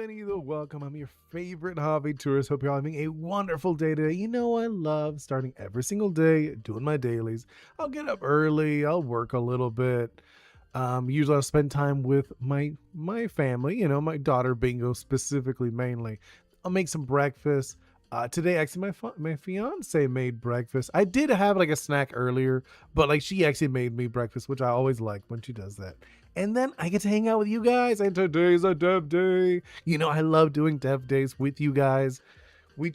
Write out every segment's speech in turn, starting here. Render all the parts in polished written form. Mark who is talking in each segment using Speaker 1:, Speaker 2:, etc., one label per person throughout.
Speaker 1: Bienvenido, welcome. I'm your favorite hobby tourist. Hope you're all having a wonderful day today. You know, I love starting every single day doing my dailies. I'll get up early, I'll work a little bit. Usually I'll spend time with my family, my daughter Bingo specifically mainly. I'll make some breakfast. Today, actually, my fiance made breakfast. I did have like a snack earlier, but like she actually made me breakfast, which I always like when she does that. And then I get to hang out with you guys. And today's a dev day. I love doing dev days with you guys.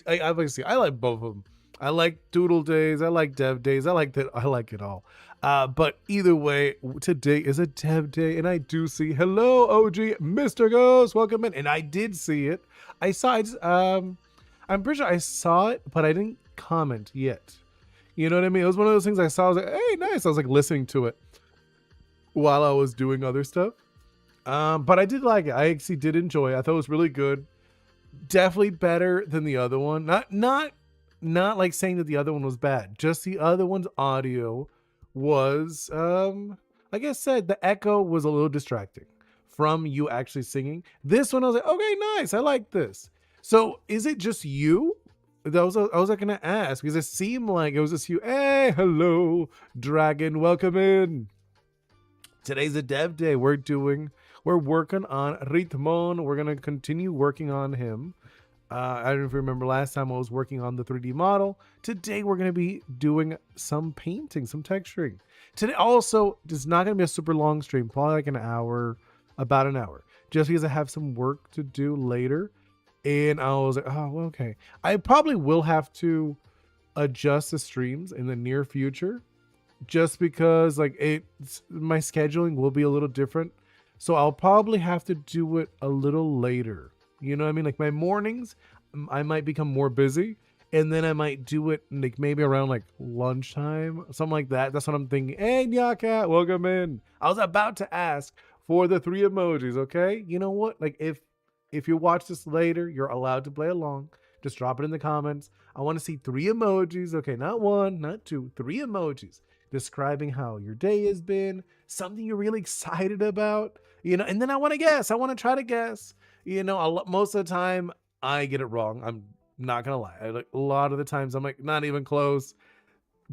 Speaker 1: Obviously I like both of them. I like doodle days. I like dev days. I like that. I like it all. But either way, today is a dev day, and I do see hello OG Mr. Ghost, welcome in, and I did see it. I saw it. I'm pretty sure I saw it, but I didn't comment yet. You know what I mean? It was one of those things I saw. I was like, hey, nice. I was like listening to it while I was doing other stuff. But I did like it. I actually did enjoy it. I thought it was really good. Definitely better than the other one. Not like saying that the other one was bad. Just the other one's audio was like I said, the echo was a little distracting from you actually singing. This one I was like, okay, nice. I like this. So is it just you? I was like gonna ask because it seemed like it was just you. Hey, hello, dragon, welcome in. Today's a dev day. We're working on Ritmon. We're gonna continue working on him. I don't know if you remember last time I was working on the 3D model. Today we're gonna be doing some painting, some texturing. Today also is not gonna be a super long stream, probably like an hour, about an hour, just because I have some work to do later. And I was like, oh, okay. I probably will have to adjust the streams in the near future just because like my scheduling will be a little different. So I'll probably have to do it a little later. You know what I mean? Like my mornings, I might become more busy, and then I might do it like maybe around like lunchtime, something like that. That's what I'm thinking. Hey, Nyaka, welcome in. I was about to ask for the 3 emojis, okay? You know what? Like if you watch this later, you're allowed to play along. Just drop it in the comments. I want to see 3 emojis. Okay, not 1, not 2, 3 emojis describing how your day has been, something you're really excited about, and then I want to guess. I want to try to guess. Most of the time I get it wrong. I'm not going to lie. Like, a lot of the times I'm like, not even close.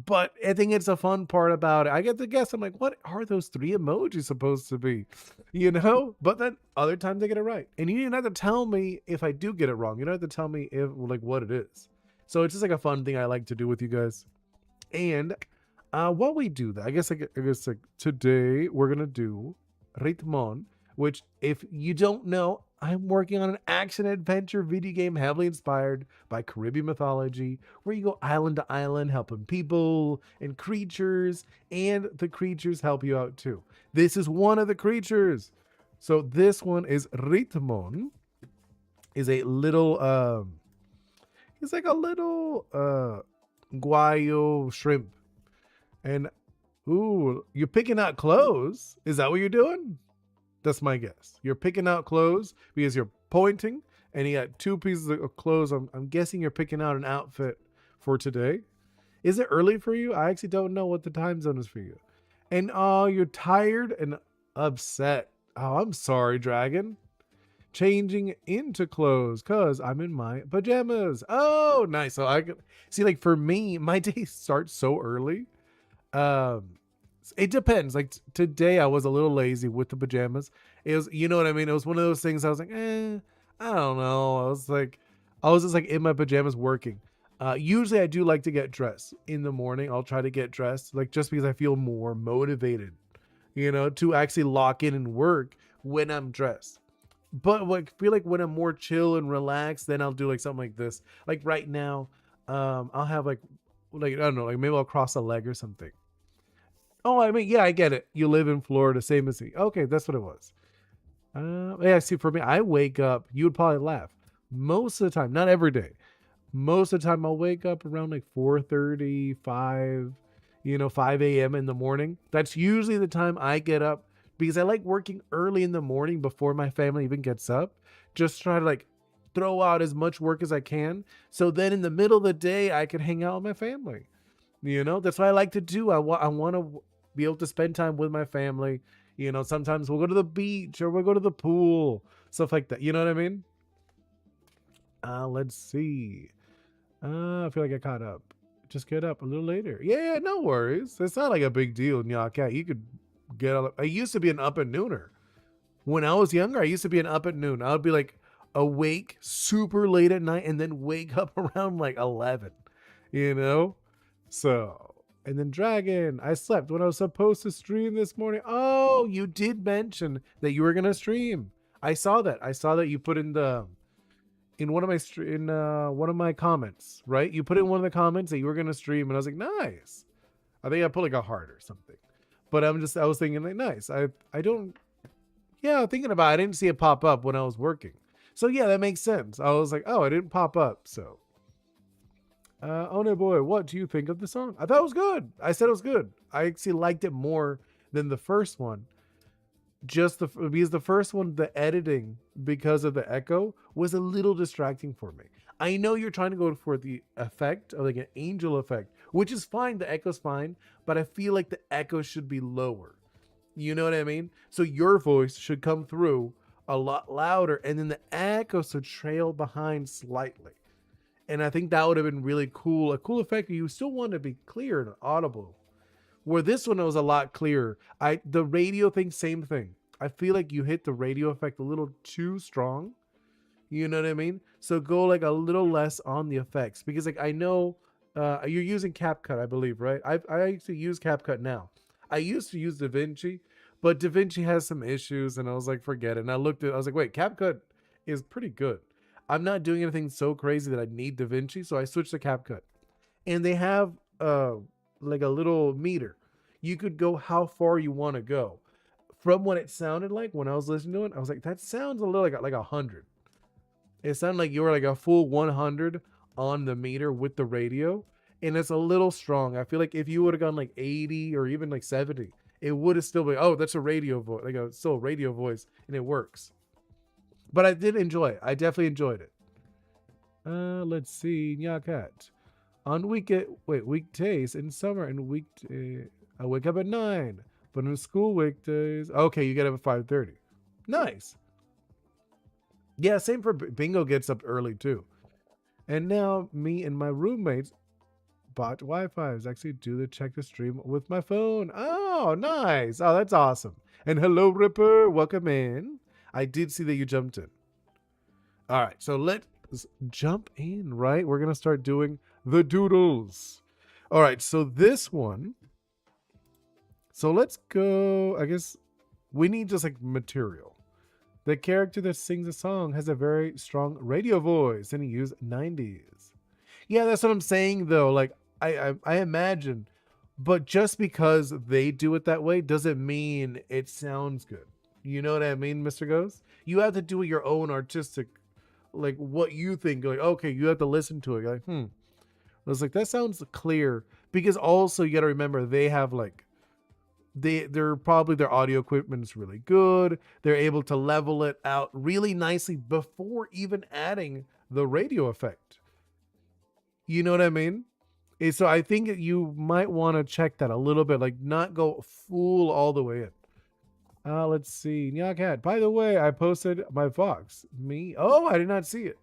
Speaker 1: But I think it's a fun part about it. I get to guess. I'm like, what are those 3 emojis supposed to be? But then other times I get it right. And you don't have to tell me if I do get it wrong. You don't have to tell me if like what it is. So it's just like a fun thing I like to do with you guys. And while we do that, I guess like today we're gonna do Ritmon, which if you don't know, I'm working on an action adventure video game heavily inspired by Caribbean mythology, where you go island to island helping people and creatures, and the creatures help you out too. This is one of the creatures. So this one is Ritmon, is a little he's like a little guayo shrimp. And ooh, you're picking out clothes. Is that what you're doing? That's my guess. You're picking out clothes because you're pointing, and you got 2 pieces of clothes. I'm guessing you're picking out an outfit for today. Is it early for you? I actually don't know what the time zone is for you. And oh, you're tired and upset. Oh, I'm sorry, dragon. Changing into clothes because I'm in my pajamas. Oh, nice. So I can see, like, for me, my day starts so early. It depends. Like today I was a little lazy with the pajamas. It was, you know what I mean? It was one of those things I was like, I don't know. I was just like in my pajamas working. Usually I do like to get dressed in the morning. I'll try to get dressed like just because I feel more motivated, to actually lock in and work when I'm dressed. But like feel like when I'm more chill and relaxed, then I'll do like something like this. Like right now, I'll have like I don't know, like maybe I'll cross a leg or something. Oh, I mean, yeah, I get it. You live in Florida, same as me. Okay, that's what it was. Yeah, see, for me, I wake up, you would probably laugh. Most of the time, not every day. Most of the time, I'll wake up around like 4:30, 5 a.m. in the morning. That's usually the time I get up because I like working early in the morning before my family even gets up. Just try to like throw out as much work as I can. So then in the middle of the day, I can hang out with my family. That's what I like to do. I want to be able to spend time with my family. Sometimes we'll go to the beach or we'll go to the pool, stuff like that. You know what I mean? Let's see. I feel like I caught up. Just get up a little later. Yeah, no worries. It's not like a big deal, Nyaka. You could get up. I used to be an up and nooner. When I was younger, I used to be an up at noon. I would be like awake super late at night and then wake up around like 11, you know? So, and then Dragon, I slept when I was supposed to stream this morning. Oh, you did mention that you were going to stream. I saw that. I saw that you put in one of my one of my comments, right? You put in one of the comments that you were going to stream and I was like, "Nice." I think I put like a heart or something. But I was thinking like, "Nice." I don't Yeah, thinking about it, I didn't see it pop up when I was working. So yeah, that makes sense. I was like, oh, it didn't pop up. So, Oni Boi, what do you think of the song? I thought it was good. I said it was good. I actually liked it more than the first one. Because the first one, the editing because of the echo was a little distracting for me. I know you're trying to go for the effect of like an angel effect, which is fine. The echo's fine, but I feel like the echo should be lower. You know what I mean? So your voice should come through a lot louder and then the echo should trail behind slightly. And I think that would have been really cool. A cool effect. You still want to be clear and audible. Where this one was a lot clearer. The radio thing, same thing. I feel like you hit the radio effect a little too strong. You know what I mean? So go like a little less on the effects. Because like I know you're using CapCut, I believe, right? I actually use CapCut now. I used to use DaVinci, but DaVinci has some issues, and I was like, forget it. And I was like, wait, CapCut is pretty good. I'm not doing anything so crazy that I need DaVinci, so I switched to CapCut. And they have like a little meter. You could go how far you want to go. From what it sounded like when I was listening to it, I was like, that sounds a little like 100. It sounded like you were like a full 100 on the meter with the radio, and it's a little strong. I feel like if you would have gone like 80 or even like 70, it would have still been, oh, that's a radio voice, like a still radio voice, and it works. But I did enjoy it. I definitely enjoyed it. Let's see, Nyakat. On weekdays in summer and I wake up at 9, but in school weekdays, okay, you get up at 5:30. Nice. Yeah, same for Bingo gets up early too. And now me and my roommates bought Wi-Fi's. Actually, do the check the stream with my phone. Oh, nice. Oh, that's awesome. And hello, Ripper. Welcome in. I did see that you jumped in. All right, so let's jump in, right? We're going to start doing the doodles. All right, so this one. So let's go. I guess we need just like material. The character that sings the song has a very strong radio voice and he used 90s. Yeah, that's what I'm saying though. Like I imagine, but just because they do it that way doesn't mean it sounds good. You know what I mean, Mr. Ghost? You have to do your own artistic, like what you think. Like, okay, you have to listen to it. You're like, I was like, that sounds clear. Because also you gotta remember they have like they're probably their audio equipment is really good. They're able to level it out really nicely before even adding the radio effect. You know what I mean? So I think you might want to check that a little bit, like not go full all the way in. Let's see. Nyakhat. By the way, I posted my Vox. Me? Oh, I did not see it.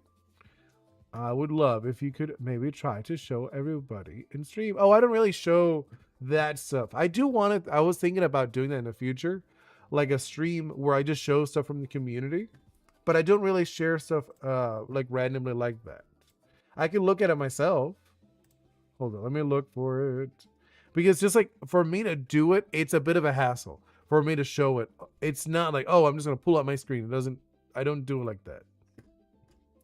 Speaker 1: I would love if you could maybe try to show everybody in stream. Oh, I don't really show that stuff. I do want to. I was thinking about doing that in the future, like a stream where I just show stuff from the community, but I don't really share stuff like randomly like that. I can look at it myself. Hold on, let me look for it. Because just like for me to do it, it's a bit of a hassle. For me to show it, it's not like, oh, I'm just gonna pull out my screen. It doesn't. I don't do it like that.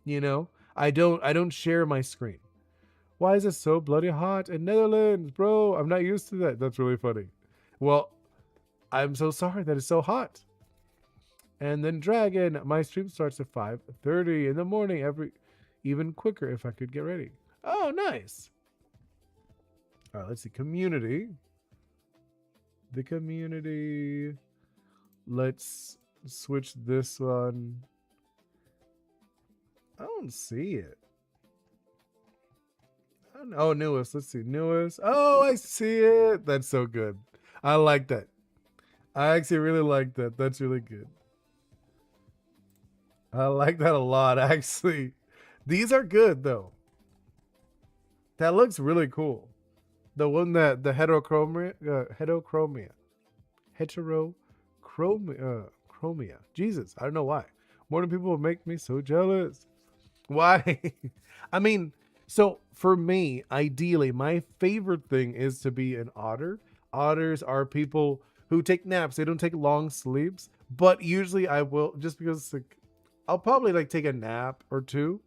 Speaker 1: You know, I don't share my screen. Why is it so bloody hot in Netherlands, bro? I'm not used to that. That's really funny. Well, I'm so sorry that it's so hot. And then Dragon, my stream starts at 5:30 in the morning. Even quicker if I could get ready. Oh, nice. All right, let's see. Community. The community. Let's switch this one. I don't see it. Oh, newest. Let's see. Newest. Oh, I see it. That's so good. I like that. I actually really like that. That's really good. I like that a lot, actually. These are good though. That looks really cool. The one that the heterochromia. Jesus, I don't know why. More than people make me so jealous. Why? I mean, so for me, ideally, my favorite thing is to be an otter. Otters are people who take naps. They don't take long sleeps, but usually I will, just because like I'll probably like take a nap or two,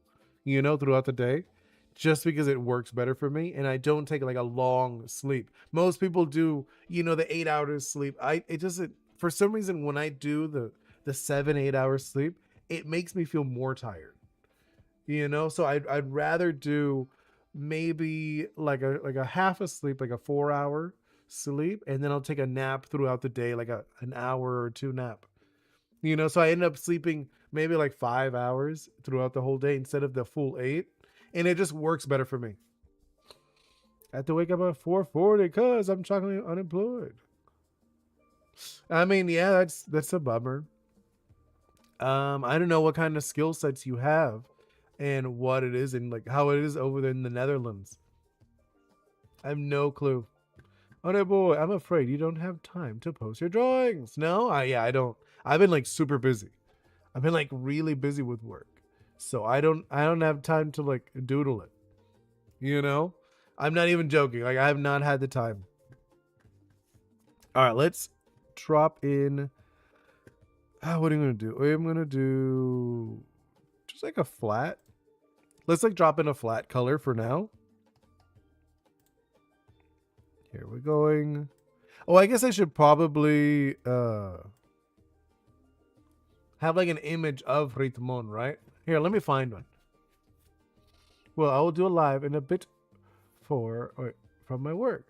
Speaker 1: throughout the day, just because it works better for me, and I don't take like a long sleep. Most people do, the 8 hours sleep. It doesn't, for some reason when I do the 7 8 hours sleep, it makes me feel more tired. So I'd rather do maybe like a half a sleep, like a 4 hour sleep, and then I'll take a nap throughout the day, like an hour or two nap. So I end up sleeping maybe like 5 hours throughout the whole day instead of the full eight, and it just works better for me. I have to wake up at 4:40 because I'm chocolate unemployed. I mean, yeah, that's a bummer. I don't know what kind of skill sets you have and what it is and like how it is over there in the Netherlands. I have no clue. Oni Boi, I'm afraid you don't have time to post your drawings. No, I don't. I've been like super busy. I've been like really busy with work. So I don't have time to like doodle it. You know? I'm not even joking. Like I have not had the time. All right, let's drop in. What are you gonna do? I'm gonna do just like a flat. Let's like drop in a flat color for now. Here we're going. Oh, I guess I should probably have like an image of Ritmon, right? Here, let me find one. Well, I will do a live in a bit from my work.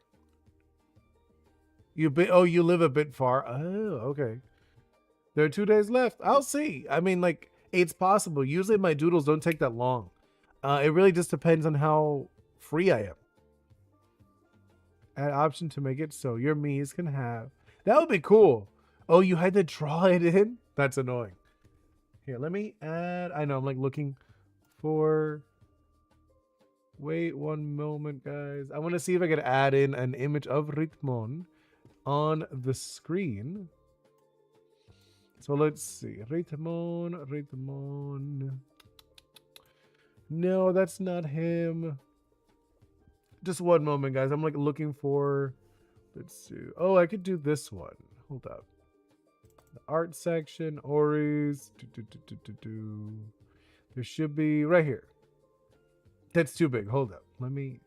Speaker 1: You live a bit far. Oh, okay. There are 2 days left. I'll see. I mean, like, it's possible. Usually my doodles don't take that long. It really just depends on how free I am. Add option to make it so your Miis can have. That would be cool. Oh, you had to draw it in? That's annoying. Here, let me add. I know, I'm like looking for. Wait one moment, guys. I want to see if I could add in an image of Ritmon on the screen. So let's see. Ritmon. No, that's not him. Just one moment, guys. I'm like looking for. Let's see. Oh, I could do this one. Hold up. The art section, Ori's. There should be right here. That's too big. Hold up. Let me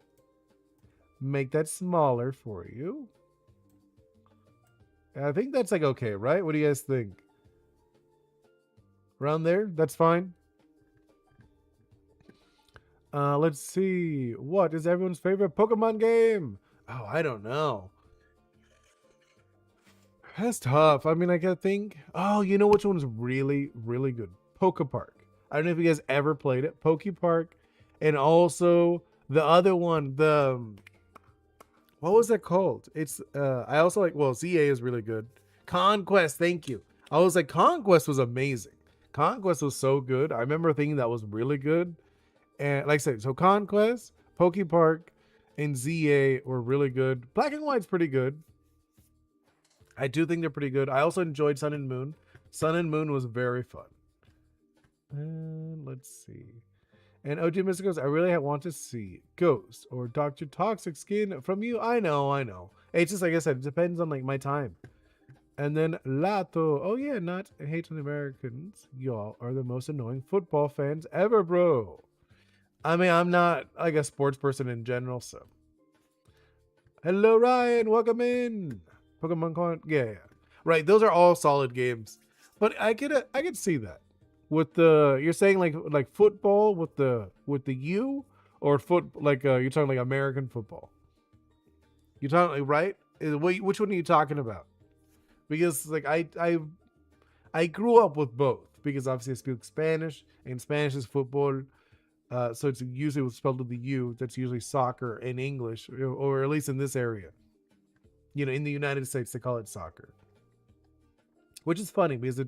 Speaker 1: make that smaller for you. I think that's like okay, right? What do you guys think? Around there? That's fine. Let's see. What is everyone's favorite Pokemon game? Oh, I don't know. That's tough. I mean, I gotta think. Oh, you know which one's really, really good? Poke Park. I don't know if you guys ever played it. Poke Park, and also the other one. What was that called? It's I also like. Well, ZA is really good. Conquest. Thank you. I was like, Conquest was amazing. Conquest was so good. I remember thinking that was really good. And like I said, so Conquest, Poke Park, and ZA were really good. Black and White's pretty good. I do think they're pretty good. I also enjoyed Sun and Moon. Sun and Moon was very fun. And let's see. And OG Mysticos, I really want to see Ghost or Dr. Toxic Skin from you. I know. It's just like I said, it depends on like my time. And then Lato. Oh yeah, not hate on Americans. Y'all are the most annoying football fans ever, bro. I mean, I'm not like a sports person in general, so. Hello, Ryan. Welcome in. Pokemon Con. Yeah. Right. Those are all solid games, but I could see that with the you're saying like football with the U or you're talking like American football. You're talking like, right? Which one are you talking about? Because like I grew up with both because obviously I speak Spanish and Spanish is football. So it's usually spelled with the U. That's usually soccer in English, or at least in this area. In the United States, they call it soccer, which is funny because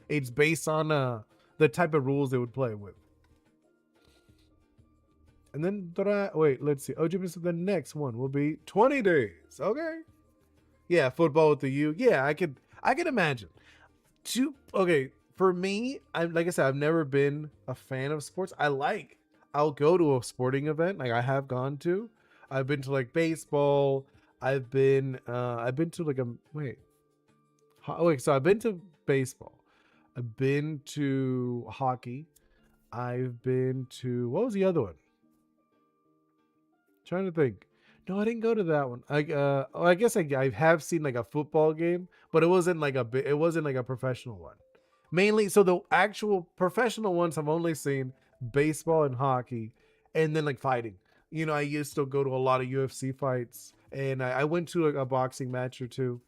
Speaker 1: it's based on the type of rules they would play with. And then wait, let's see. OG said the next one will be 20 days. Okay. Yeah, football with the U. Yeah, I could imagine. Okay, for me, I like I said, I've never been a fan of sports. I'll go to a sporting event, like I have gone to. I've been to like baseball. I've been to like a wait. Wait, so I've been to baseball. I've been to hockey. I've been to what was the other one? Trying to think. No, I didn't go to that one. I guess I have seen like a football game, but it wasn't like a professional one. Mainly, so the actual professional ones I've only seen baseball and hockey, and then like fighting. I used to go to a lot of UFC fights, and I went to like a boxing match or two.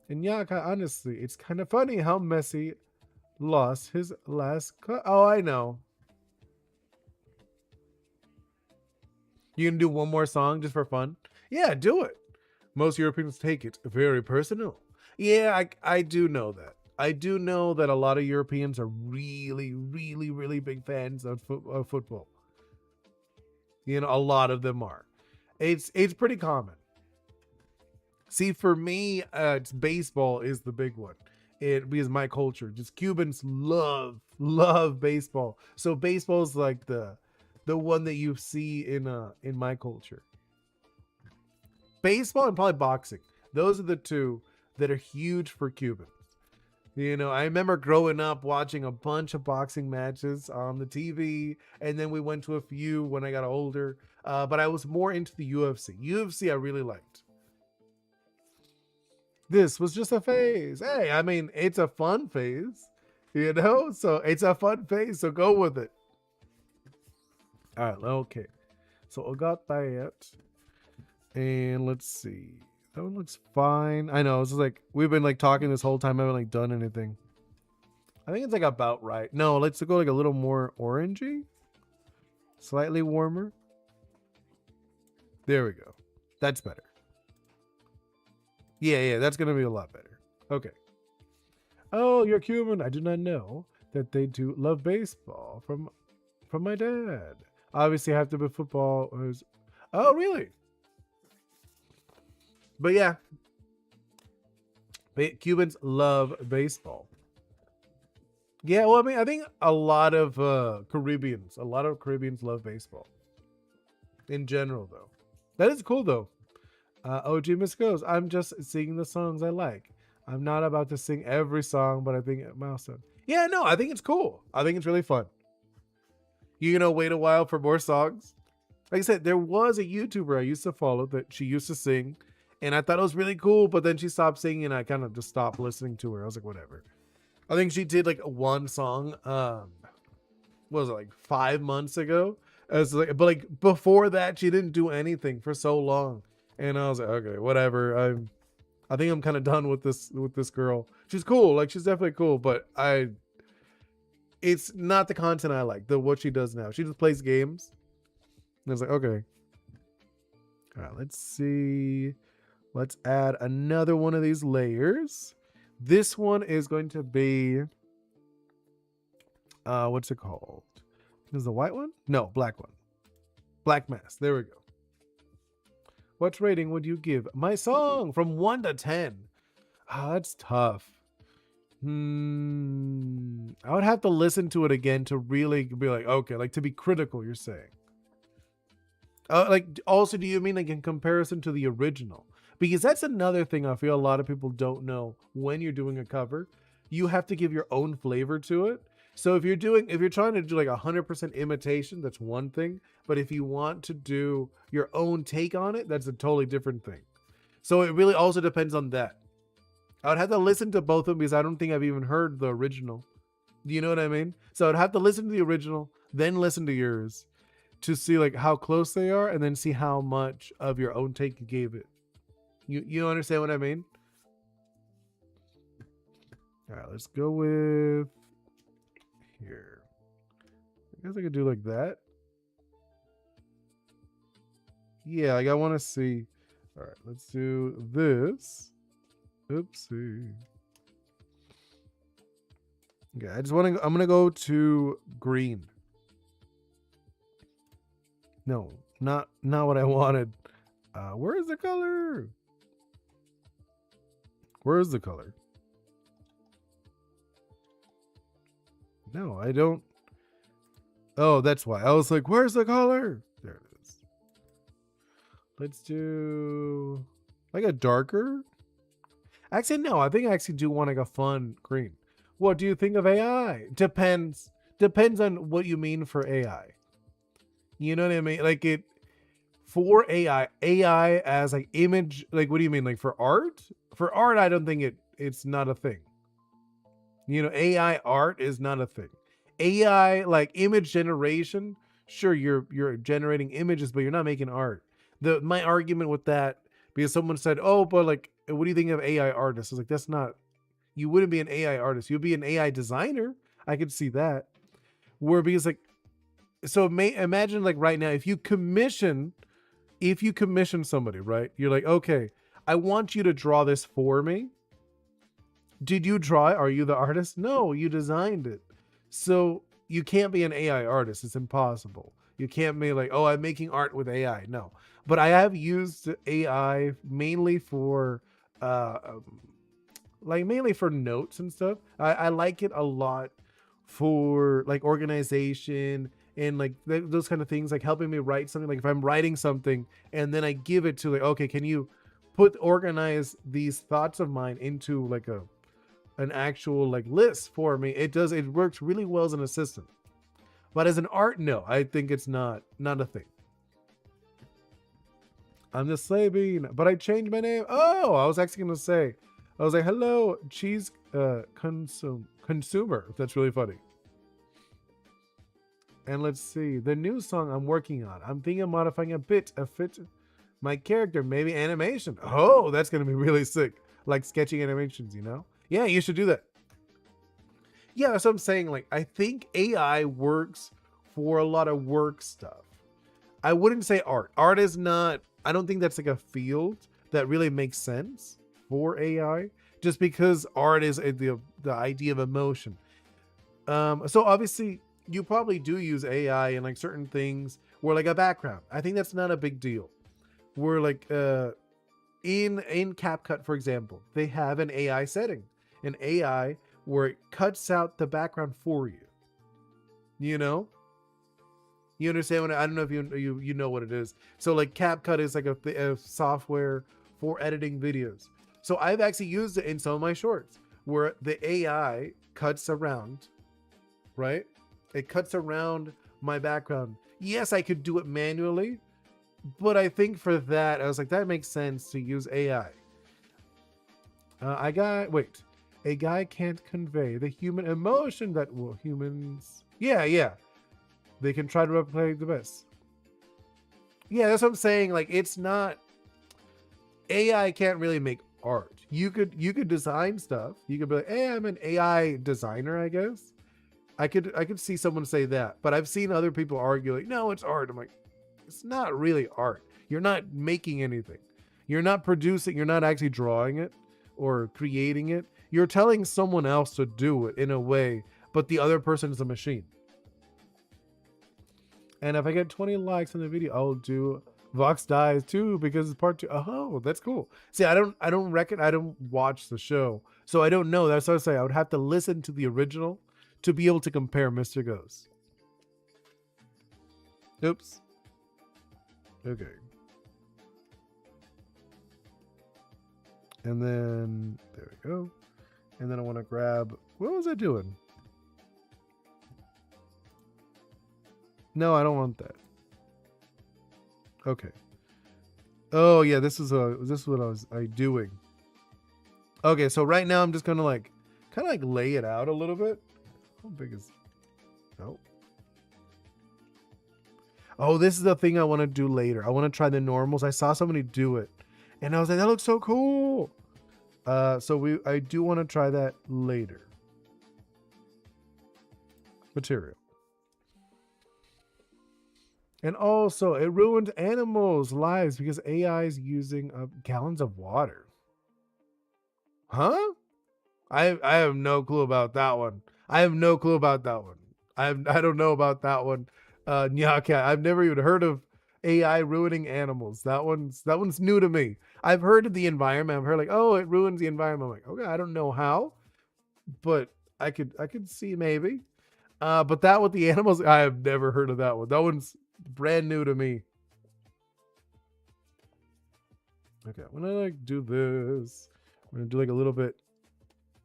Speaker 1: And yeah, honestly, it's kind of funny how Messi lost his last cut. Oh, I know. You can do one more song just for fun? Yeah, do it. Most Europeans take it very personal. Yeah, I do know that. I do know that a lot of Europeans are really, really, really big fans of football. A lot of them are. It's pretty common. See, for me, it's baseball is the big one. It because my culture, just Cubans love baseball. So baseball's like the one that you see in my culture. Baseball and probably boxing. Those are the two that are huge for Cubans. I remember growing up watching a bunch of boxing matches on the TV, and then we went to a few when I got older. But I was more into the UFC. UFC I really liked. This was just a phase. Hey, I mean, it's a fun phase. So it's a fun phase. So go with it. All right, okay. So I got that. And let's see. That one looks fine. I know, it's just like we've been like talking this whole time. I haven't like done anything. I think it's like about right. No, let's go like a little more orangey. Slightly warmer. There we go. That's better. Yeah, that's gonna be a lot better. Okay. Oh, you're Cuban. I do not know that they do love baseball from my dad. Obviously, I have to be football. Oh, really? But yeah, Cubans love baseball. Yeah, well, I mean, I think a lot of Caribbeans love baseball. In general, though. That is cool, though. OG Miss Goes, I'm just singing the songs I like. I'm not about to sing every song, but I think milestone. Yeah, no, I think it's cool. I think it's really fun. You're gonna wait a while for more songs? Like I said, there was a YouTuber I used to follow that she used to sing, and I thought it was really cool, but then she stopped singing, and I kind of just stopped listening to her. I was like, whatever. I think she did like one song, what was it, like 5 months ago? But like before that, she didn't do anything for so long. And I was like, okay, whatever. I think I'm kind of done with this girl. She's cool, like she's definitely cool, but it's not the content I like. What she does now. She just plays games. And I was like, okay. All right, let's see. Let's add another one of these layers. This one is going to be what's it called? Is the white one? No, black one. Black mass. There we go. What rating would you give my song from 1 to 10? That's tough. I would have to listen to it again to really be like, okay, like to be critical, you're saying. Like, also, do you mean like in comparison to the original? Because that's another thing I feel a lot of people don't know when you're doing a cover. You have to give your own flavor to it. So if you're trying to do like 100% imitation, that's one thing. But if you want to do your own take on it, that's a totally different thing. So it really also depends on that. I would have to listen to both of them because I don't think I've even heard the original. Do you know what I mean? So I'd have to listen to the original, then listen to yours to see like how close they are, and then see how much of your own take you gave it. You understand what I mean? All right, let's go with here. I guess I could do like that. Yeah, like I want to see. All right, let's do this. Oopsie. Okay, I'm gonna go to green. No, not what I wanted. Where's the color? Where's the color? No, I don't. Oh, that's why. I was like, where's the color? There it is. Let's do like a darker. Actually, no, I think I actually do want like a fun green. What do you think of AI? Depends on what you mean for AI. You know what I mean? Like it for AI as like image, like what do you mean? Like for art? For art, I don't think it's not a thing. You know, AI art is not a thing. AI like image generation, sure you're generating images, but you're not making art. The my argument with that, because someone said, "Oh, but like what do you think of AI artists?" I was like, "That's not you wouldn't be an AI artist. You'd be an AI designer." I could see that. Where because like so imagine like right now if you commission somebody, right? You're like, "Okay, I want you to draw this for me." Did you draw it? Are you the artist? No, you designed it. So you can't be an AI artist. It's impossible. You can't be like, oh, I'm making art with AI. No. But I have used AI mainly for mainly for notes and stuff. I like it a lot for like organization and like those kind of things, like helping me write something. Like if I'm writing something and then I give it to like, okay, can you organize these thoughts of mine into like an actual like list for me? It works really well as an assistant. But as an art, no, I think it's not a thing. I'm the slave bean, but I changed my name. Oh, I was actually gonna say, I was like, hello, cheese consumer. That's really funny. And let's see, the new song I'm working on. I'm thinking of modifying a bit, a fit my character, maybe animation. Oh, that's gonna be really sick. Like sketching animations, you know? Yeah, you should do that. Yeah, that's what I'm saying. Like, I think AI works for a lot of work stuff. I wouldn't say art. Art is not, I don't think that's like a field that really makes sense for AI, just because art is the idea of emotion. So obviously you probably do use AI in like certain things where like a background. I think that's not a big deal. Where like in CapCut, for example, they have an AI setting, an AI where it cuts out the background for you. You know, you understand what I don't know if you know what it is. So like CapCut is like a software for editing videos. So I've actually used it in some of my shorts where the AI cuts around, right? It cuts around my background. Yes, I could do it manually, but I think for that, I was like, that makes sense to use AI. A guy can't convey the human emotion that humans. Yeah. They can try to replicate the best. Yeah, that's what I'm saying. Like, it's not AI can't really make art. You could design stuff. You could be like, hey, I'm an AI designer, I guess. I could see someone say that, but I've seen other people argue like, no, it's art. I'm like, it's not really art. You're not making anything. You're not producing. You're not actually drawing it or creating it. You're telling someone else to do it in a way, but the other person is a machine. And if I get 20 likes on the video, I'll do Vox Dies too, because it's part 2. Oh, that's cool. See, I don't watch the show, so I don't know. That's what I say. I would have to listen to the original to be able to compare Mr. Ghost. Oops. Okay. And then there we go. And then I want to grab, what was I doing? No, I don't want that. Okay. Oh yeah, this is what I was doing. Okay, so right now I'm just gonna like kind of like lay it out a little bit. How big is? Oh. Oh, this is the thing I want to do later. I want to try the normals. I saw somebody do it, and I was like, that looks so cool. So I do want to try that later. Material. And also, it ruined animals' lives because AI is using gallons of water. Huh? I have no clue about that one. I have no clue about that one. I don't know about that one. Nyakat. I've never even heard of AI ruining animals. That one's new to me. I've heard of the environment. I've heard like, oh, it ruins the environment. I'm like, okay, I don't know how, but I could see maybe. But that with the animals, I have never heard of that one. That one's brand new to me. Okay, I'm gonna like do this. I'm gonna do like a little bit.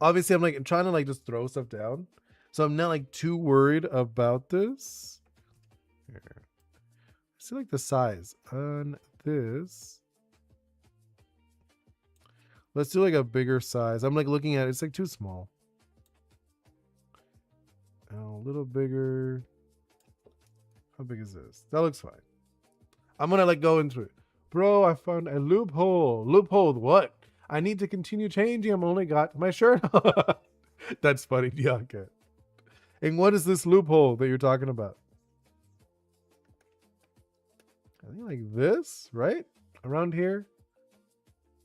Speaker 1: Obviously, I'm trying to like just throw stuff down, so I'm not like too worried about this. Here. See like the size on this. Let's do like a bigger size. I'm like looking at it, it's like too small. A little bigger. How big is this? That looks fine. I'm gonna like go into it. Bro, I found a loophole. Loophole what? I need to continue changing. I'm only got my shirt on. That's funny, Bianca. And what is this loophole that you're talking about? I think like this, right? Around here.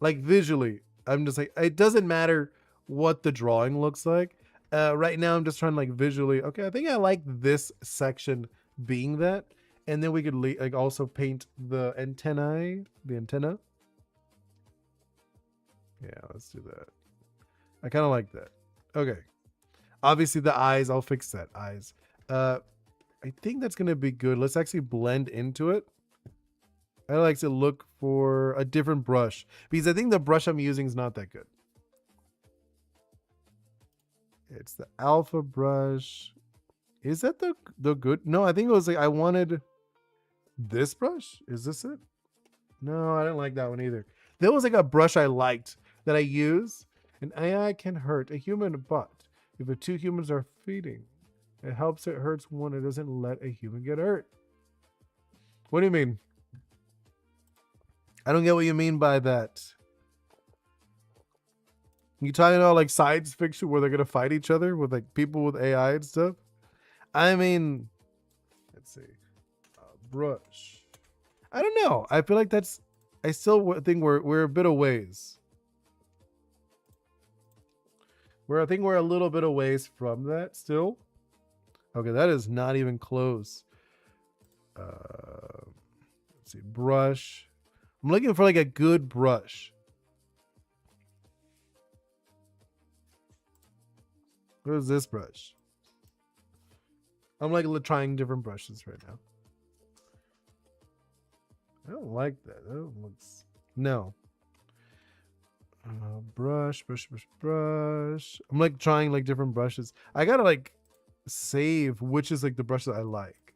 Speaker 1: Like visually, I'm just like, it doesn't matter what the drawing looks like. Right now, I'm just trying to like visually, okay, I think I like this section being that. And then we could like also paint the antenna. Yeah, let's do that. I kind of like that. Okay. Obviously the eyes, I'll fix that. Eyes. I think that's going to be good. Let's actually blend into it. I like to look for a different brush because I think the brush I'm using is not that good. It's the alpha brush. Is that the good? No, I think it was like I wanted this brush. Is this it? No, I didn't like that one either. There was like a brush I liked that I use. An AI can hurt a human butt if the two humans are feeding. It helps, it hurts one. It doesn't let a human get hurt. What do you mean? I don't get what you mean by that. You talking about like science fiction where they're gonna fight each other with like people with AI and stuff? I mean, let's see. Brush. I don't know. I feel like that's. I still think we're a bit of ways. I think we're a little bit of ways from that still. Okay, that is not even close. Let's see. Brush. I'm looking for like a good brush. Where's this brush? I'm like trying different brushes right now. I don't like that. That looks no. Brush. I'm like trying like different brushes. I gotta like save which is like the brush that I like.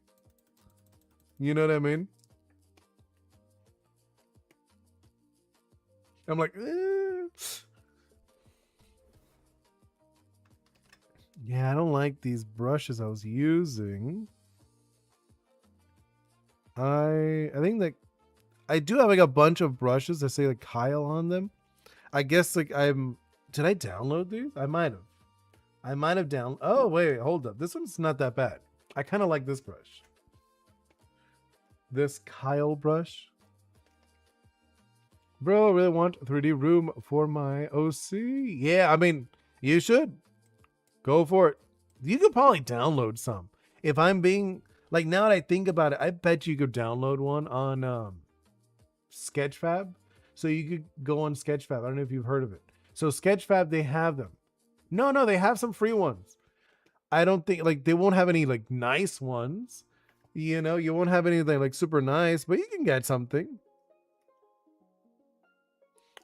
Speaker 1: You know what I mean? I'm like, yeah, I don't like these brushes I was using. I think that I do have like a bunch of brushes that say like Kyle on them. I guess like did I download these? I might have oh wait, hold up. This one's not that bad. I kind of like this brush. This Kyle brush. Bro, I really want a 3D room for my OC. Yeah, I mean, you should. Go for it. You could probably download some. If I'm being like, now that I think about it, I bet you could download one on Sketchfab. So you could go on Sketchfab. I don't know if you've heard of it. So Sketchfab, they have them. No, they have some free ones. I don't think like they won't have any like nice ones. You know, you won't have anything like super nice, but you can get something.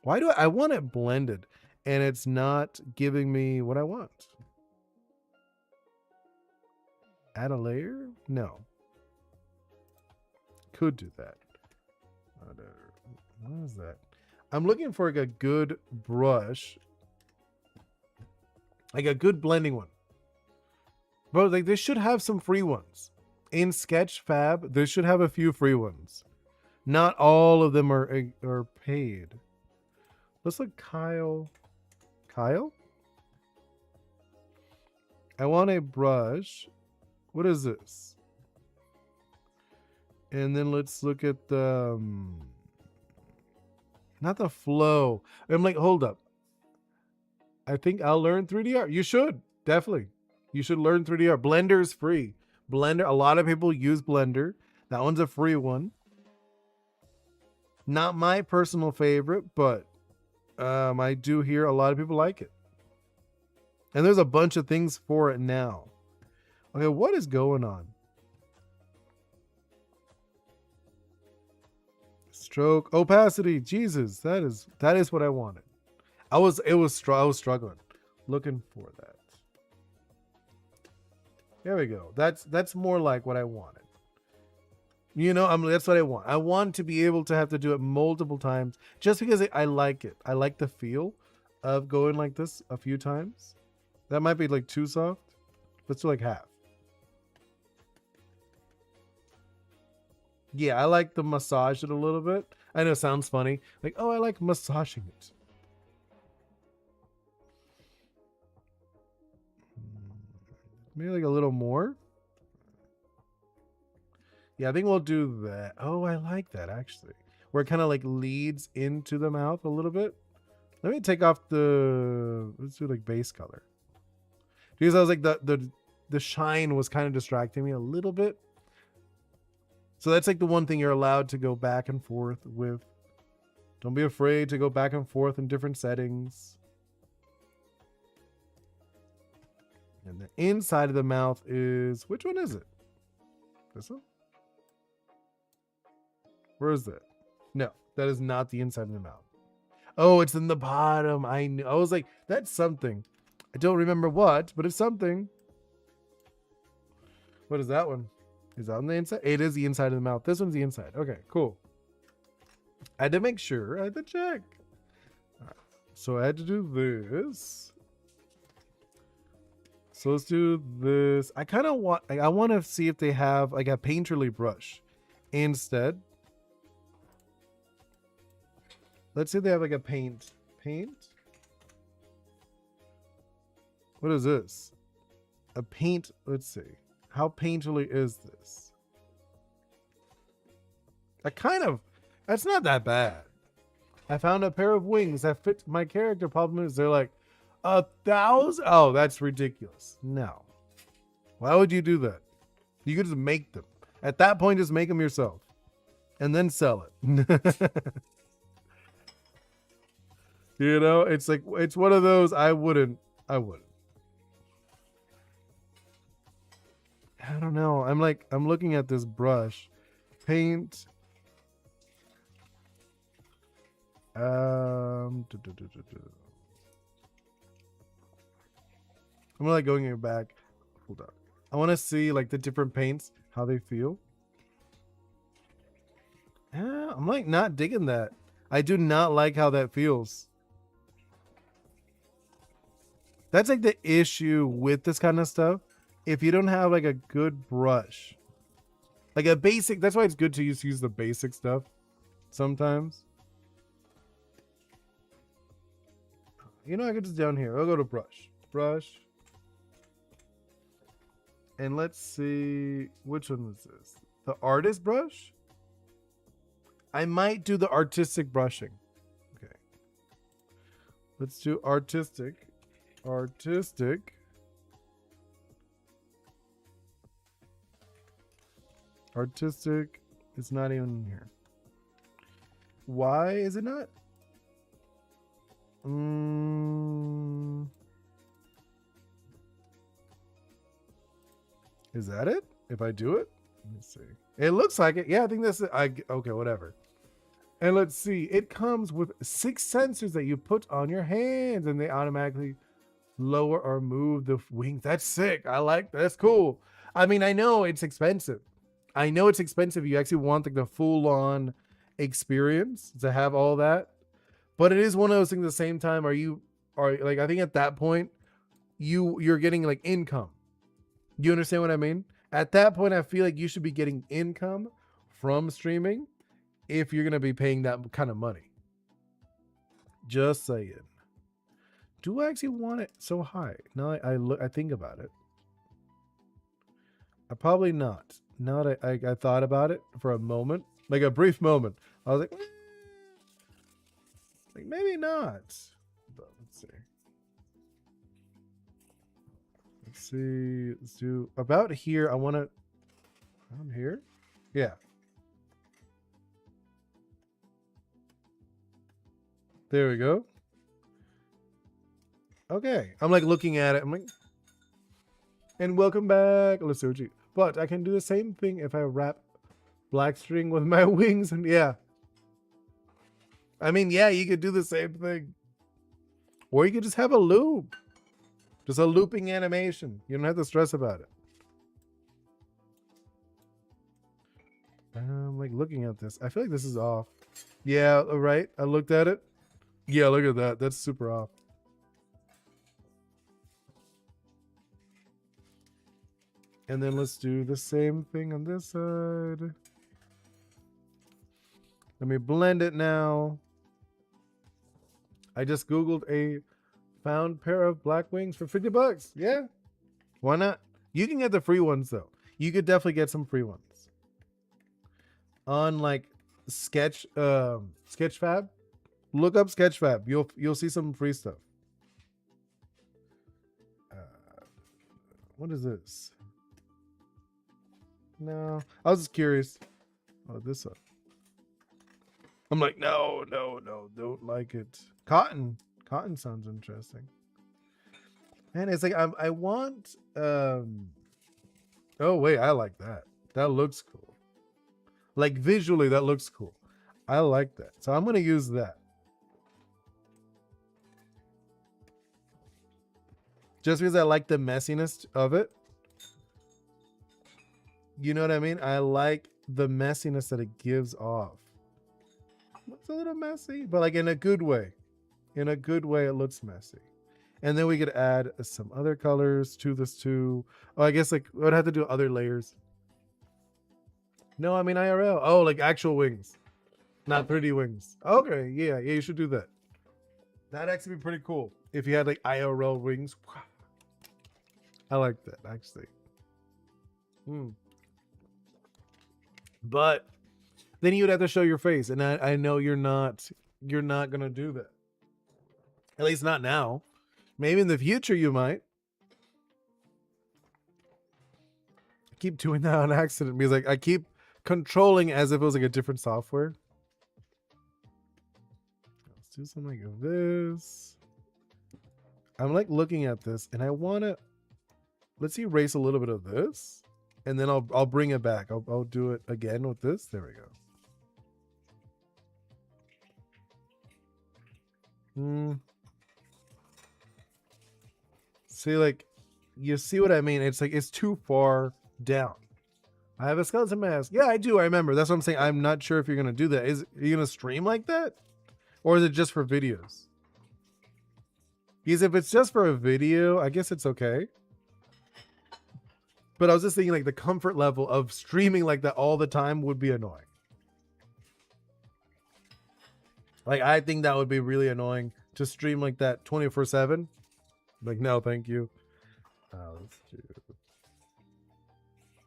Speaker 1: Why do I want it blended and it's not giving me what I want? Add a layer? No. Could do that. What is that? I'm looking for like a good brush. Like a good blending one. Bro, like they should have some free ones. In Sketchfab, they should have a few free ones. Not all of them are paid. Let's look Kyle. Kyle? I want a brush. What is this? And then let's look at the not the flow. I'm like, hold up. I think I'll learn 3D art. You should. Definitely. You should learn 3D art. Blender is free. Blender, a lot of people use Blender. That one's a free one. Not my personal favorite, but I do hear a lot of people like it. And there's a bunch of things for it now. Okay, what is going on? Stroke, opacity, Jesus, that is what I wanted. I was struggling looking for that. There we go. That's more like what I wanted. You know, that's what I want. I want to be able to have to do it multiple times just because I like it. I like the feel of going like this a few times. That might be like too soft. Let's do like half. Yeah, I like the massage it a little bit. I know it sounds funny. Like, oh, I like massaging it. Maybe like a little more. Yeah, I think we'll do that. Oh, I like that actually. Where it kind of like leads into the mouth a little bit. Let me take off let's do like base color. Because I was like the shine was kind of distracting me a little bit. So that's like the one thing you're allowed to go back and forth with. Don't be afraid to go back and forth in different settings. And the inside of the mouth is, which one is it? This one? Where is that? No, that is not the inside of the mouth. Oh, it's in the bottom. I knew. I was like, that's something. I don't remember what, but it's something. What is that one? Is that on the inside? It is the inside of the mouth. This one's the inside. Okay, cool. I had to make sure. I had to check. Right. So I had to do this. So let's do this. I kind of want, I want to see if they have like a painterly brush instead. Let's see if they have like a paint. What is this? A paint. Let's see. How painterly is this? That's not that bad. I found a pair of wings that fit my character. Problem is they're like 1,000. Oh, that's ridiculous. No. Why would you do that? You could just make them. At that point, just make them yourself. And then sell it. You know, it's like, it's one of those I wouldn't. I don't know. I'm looking at this brush. Paint. I'm like going back. Hold on. I want to see like the different paints, how they feel. Yeah, I'm like not digging that. I do not like how that feels. That's like the issue with this kind of stuff. If you don't have like a good brush, like a basic, that's why it's good to use the basic stuff sometimes. You know, I could just down here. I'll go to brush. And let's see, which one was this? The artist brush? I might do the artistic brushing. Okay. Let's do artistic. Artistic is not even here. Why is it not? Is that it? If I do it? Let me see. It looks like it. Yeah, I think that's it. Okay, whatever. And let's see. It comes with 6 sensors that you put on your hands and they automatically lower or move the wings. That's sick. I like that. That's cool. I mean, I know it's expensive. You actually want like the full-on experience to have all that. But it is one of those things at the same time. Are like, I think at that point, you're getting like income. You understand what I mean? At that point, I feel like you should be getting income from streaming if you're going to be paying that kind of money. Just saying. Do I actually want it so high? No, I think about it. I probably not. Now that I thought about it for a moment, like a brief moment, I was like maybe not. But let's see. Let's do about here. I want to. Around here? Yeah. There we go. Okay. I'm like looking at it. I'm like, and welcome back, Lasuji. But I can do the same thing if I wrap black string with my wings. And yeah. I mean, yeah, you could do the same thing. Or you could just have a loop. Just a looping animation. You don't have to stress about it. I'm like looking at this. I feel like this is off. Yeah, right. I looked at it. Yeah, look at that. That's super off. And then let's do the same thing on this side. Let me blend it now. I just Googled a found pair of black wings for $50. Yeah. Why not? You can get the free ones though. You could definitely get some free ones. On like Sketchfab. Look up Sketchfab. You'll see some free stuff. What is this? No, I was just curious. Oh, this one. I'm like, no, don't like it. Cotton sounds interesting. And it's like I want. Oh wait, I like that. That looks cool. Like visually, that looks cool. I like that. So I'm gonna use that. Just because I like the messiness of it. You know what I mean? I like the messiness that it gives off. It's a little messy, but like in a good way. In a good way, it looks messy. And then we could add some other colors to this too. Oh, I guess like I would have to do other layers. No, I mean IRL. Oh, like actual wings. Not 3D wings. Okay, yeah, you should do that. That'd actually be pretty cool. If you had like IRL wings. I like that, actually. But then you'd have to show your face. And I know you're not gonna do that. At least not now. Maybe in the future you might. I keep doing that on accident because like I keep controlling as if it was like a different software. Let's do something like this. I'm like looking at this and I wanna let's erase a little bit of this. And then I'll bring it back. I'll do it again with this. There we go. See, like, you see what I mean? It's like, it's too far down. I have a skeleton mask. Yeah, I do. I remember. That's what I'm saying. I'm not sure if you're going to do that. Are you going to stream like that? Or is it just for videos? Because if it's just for a video, I guess it's okay. But I was just thinking like the comfort level of streaming like that all the time would be annoying. Like, I think that would be really annoying to stream like that 24/7. Like, no, thank you. Let's do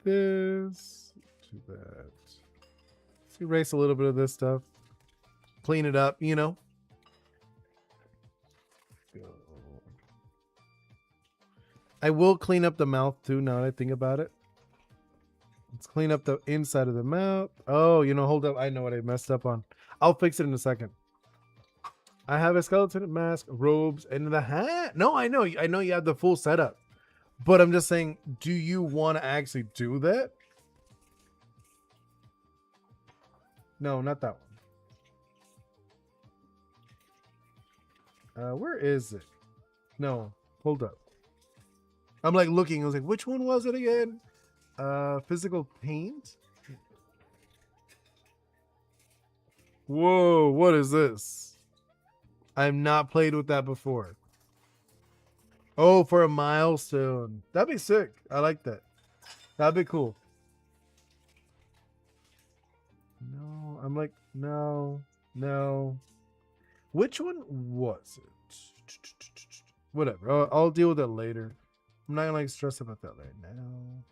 Speaker 1: this. Do that. Let's erase a little bit of this stuff. Clean it up, you know. Go. I will clean up the mouth too now that I think about it. Let's clean up the inside of the mouth. Oh, you know, hold up. I know what I messed up on. I'll fix it in a second. I have a skeleton mask, robes, and the hat. No, I know you have the full setup. But I'm just saying, do you want to actually do that? No, not that one. Where is it? No, hold up. I'm like looking. I was like, which one was it again? Physical paint? Whoa, what is this? I've not played with that before. Oh, for a milestone. That'd be sick. I like that. That'd be cool. No, I'm like, no. Which one was it? Whatever. I'll deal with it later. I'm not gonna like stress about that right now.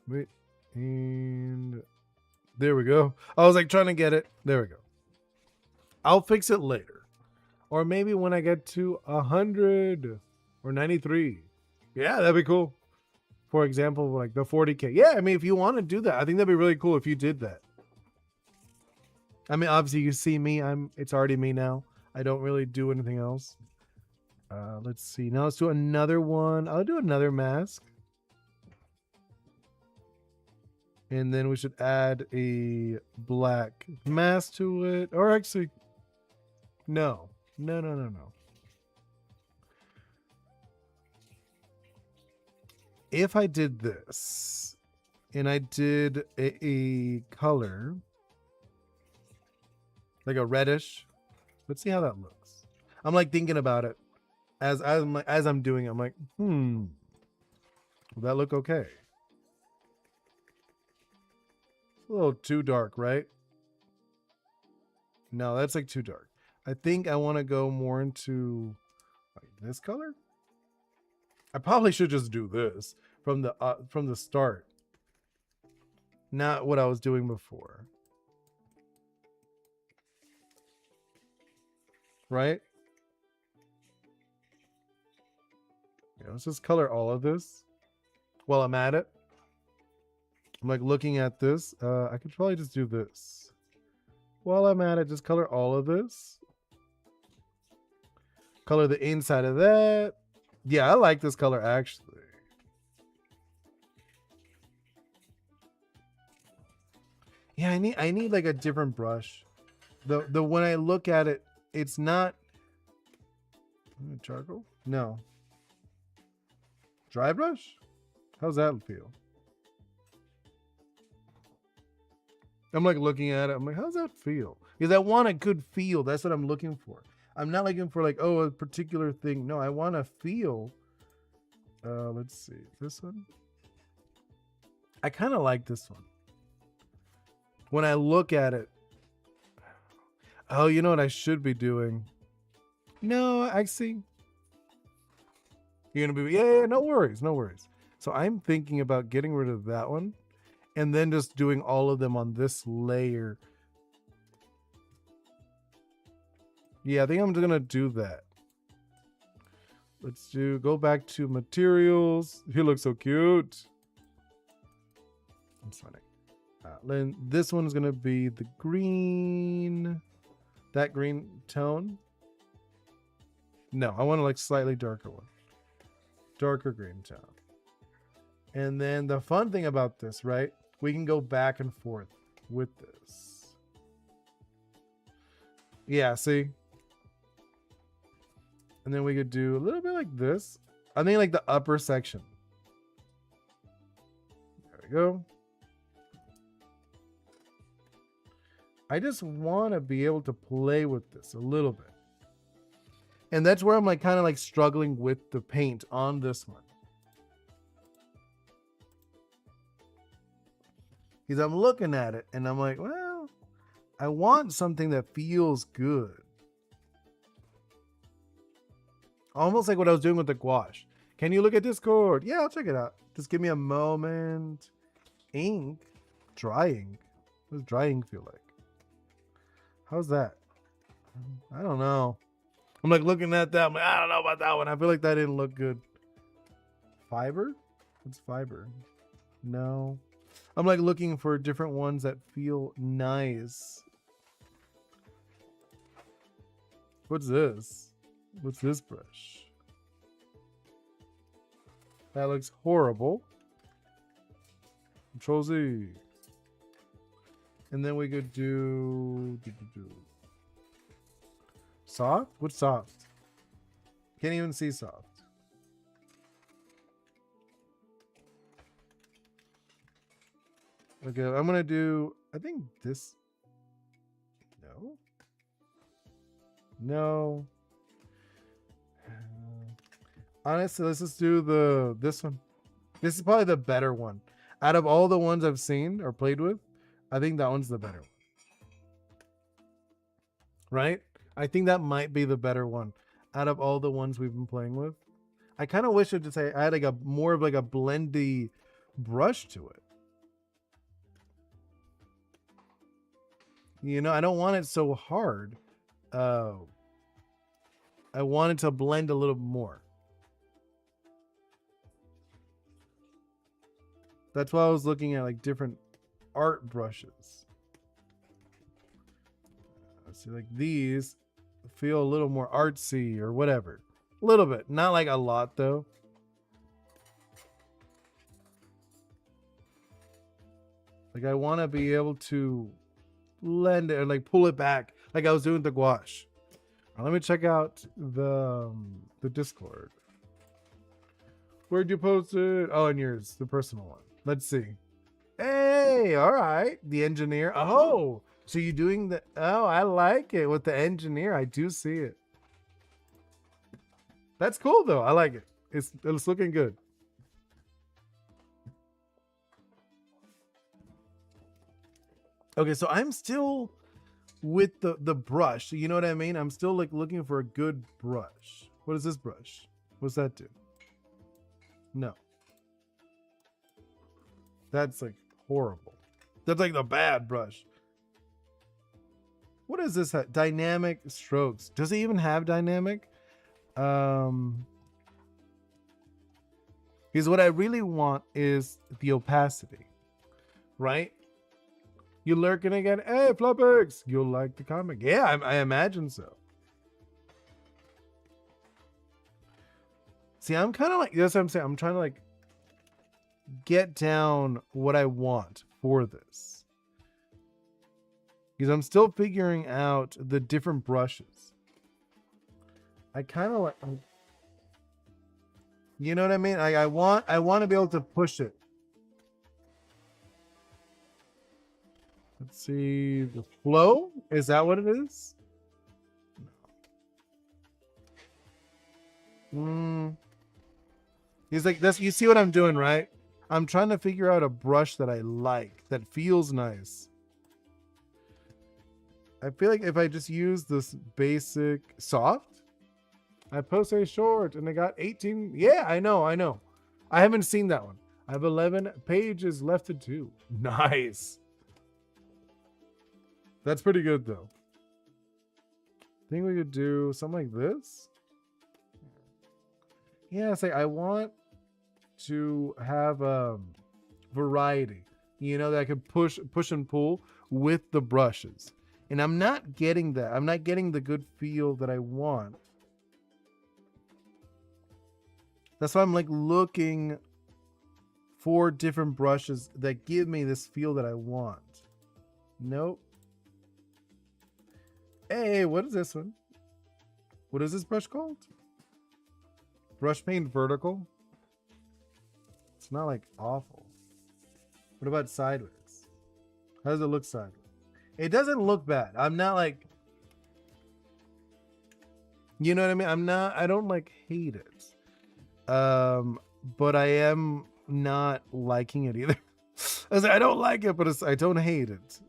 Speaker 1: Wait, and there we go. I was like trying to get it. There we go. I'll fix it later. Or maybe when I get to 100 or 93. Yeah, that'd be cool. For example, like the 40K. Yeah, I mean, if you want to do that, I think that'd be really cool if you did that. I mean, obviously you see me. It's already me now. I don't really do anything else. Let's see. Now let's do another one. I'll do another mask. And then we should add a black mask to it. Or actually, no. No, no, no, no. If I did this and I did a color, like a reddish, let's see how that looks. I'm like thinking about it as I'm doing it. I'm like, will that look okay? It's a little too dark, right? No, that's like too dark. I think I want to go more into like this color. I probably should just do this from the start, not what I was doing before. Right? Yeah, let's just color all of this while I'm at it. I'm like looking at this. I could probably just do this. While I'm at it, just color all of this. Color the inside of that. Yeah, I like this color actually. Yeah, I need like a different brush. The when I look at it, it's not charcoal? No. Dry brush? How's that feel? I'm like looking at it. I'm like, how's that feel? Because I want a good feel. That's what I'm looking for. I'm not looking for like, oh, a particular thing. No, I want to feel. Let's see. This one? I kind of like this one. When I look at it. Oh, you know what I should be doing? No, I see. You're going to be, yeah, no worries, no worries. So I'm thinking about getting rid of that one and then just doing all of them on this layer. Yeah, I think I'm going to do that. Let's go back to materials. He looks so cute. That's funny. Then this one's going to be the green, that green tone. No, I want a like slightly darker one. Darker green tone. And then the fun thing about this, right? We can go back and forth with this. Yeah, see? And then we could do a little bit like this. I think like the upper section. There we go. I just want to be able to play with this a little bit. And that's where I'm like kind of like struggling with the paint on this one. Because I'm looking at it and I'm like, well, I want something that feels good. Almost like what I was doing with the gouache. Can you look at Discord? Yeah, I'll check it out. Just give me a moment. Ink. Drying. What does drying feel like? How's that? I don't know. I'm like looking at that. I'm like, I don't know about that one. I feel like that didn't look good. Fiber? What's fiber? No. I'm like looking for different ones that feel nice. What's this? What's this brush? That looks horrible. Control Z. And then we could do soft? What's soft? Can't even see soft. Okay, I'm gonna do, I think this. No. No. Honestly, let's just do this one. This is probably the better one. Out of all the ones I've seen or played with, I think that one's the better one. Right? I think that might be the better one out of all the ones we've been playing with. I kind of wish I had like a more of like a blendy brush to it. You know, I don't want it so hard. I want it to blend a little more. That's why I was looking at like different art brushes. See, like these feel a little more artsy or whatever. A little bit, not like a lot though. Like I want to be able to blend it and like pull it back like I was doing the gouache. Let me check out the Discord. Where'd you post it? Oh, and yours, the personal one. Let's see. Hey, all right. The engineer. Oh, so you doing the... Oh, I like it with the engineer. I do see it. That's cool, though. I like it. It's looking good. Okay, so I'm still with the brush. You know what I mean? I'm still like looking for a good brush. What is this brush? What's that do? No. That's like horrible. That's like the bad brush. What is this? Dynamic strokes. Does it even have dynamic? Because what I really want is the opacity, right? You lurking again? Hey, Flopix! You'll like the comic. Yeah, I imagine so. See, I'm kind of like, that's what I'm saying. I'm trying to like get down what I want for this. Because I'm still figuring out the different brushes. I kind of like, you know what I mean? I want to be able to push it. Let's see, the flow? Is that what it is? He's like, that's, you see what I'm doing, right? I'm trying to figure out a brush that I like, that feels nice. I feel like if I just use this basic soft, I posted a short and I got 18. Yeah, I know. I haven't seen that one. I have 11 pages left to do. Nice. That's pretty good though. I think we could do something like this. Yeah, it's like I want to have variety, you know, that I could push and pull with the brushes. And I'm not getting that. I'm not getting the good feel that I want. That's why I'm like looking for different brushes that give me this feel that I want. Nope. Hey, what is this one? What is this brush called? Brush paint vertical? It's not like awful. What about sideways? How does it look sideways? It doesn't look bad. I'm not like, you know what I mean? I don't like hate it. But I am not liking it either. I was like, I don't like it, but I don't hate it.